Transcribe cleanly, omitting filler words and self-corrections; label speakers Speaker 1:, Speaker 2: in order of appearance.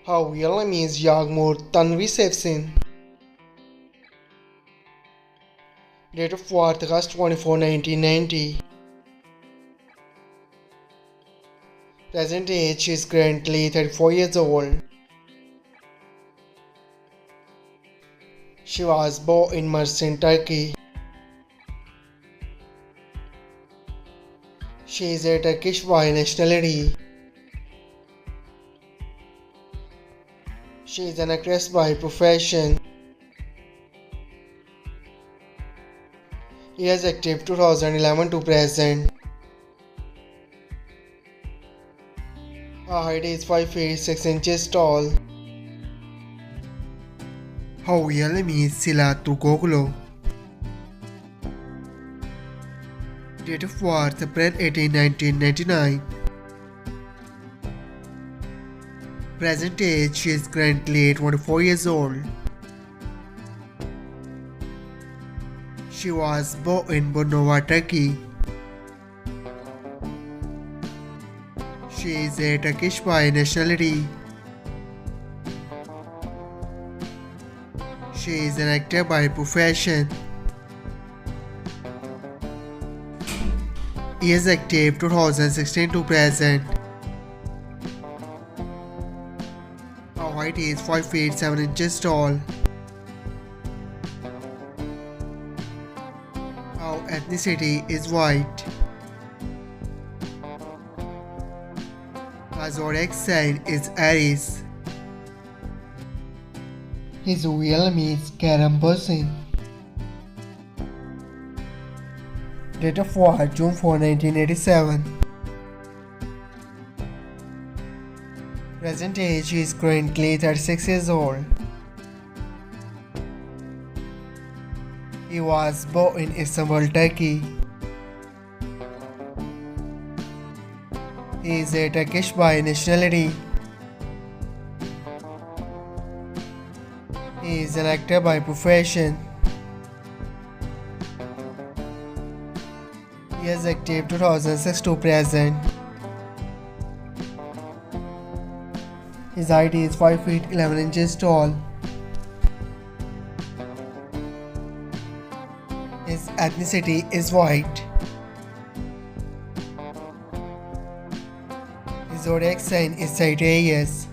Speaker 1: Her real name is Yagmur Tanrisevsin. Date of birth August 24, 1990. Present age she is currently 34 years old. She was born in Bursin, Turkey. She is a Turkish by nationality. She is an actress by profession. Years active 2011 to present. Her height is 5 feet 6 inches tall. Her real name is Sila Turkoglu. Date of birth April 18, 1999. Present age she is currently 24 years old. She was born in Bornova, Turkey. She is a Turkish by nationality. She is an actor by profession. Years active 2016 to present. Her height is 5 feet 7 inches tall. Her ethnicity is white. Her zodiac sign is Aries. His real name is Kerem Bursin. Date of birth June 4, 1987. Present age he is currently 36 years old. He was born in Istanbul, Turkey. He is a Turkish by nationality. He is an actor by profession. He is active 2006 to present. His height is 5 feet 11 inches tall. His ethnicity is white. His zodiac sign is Sagittarius.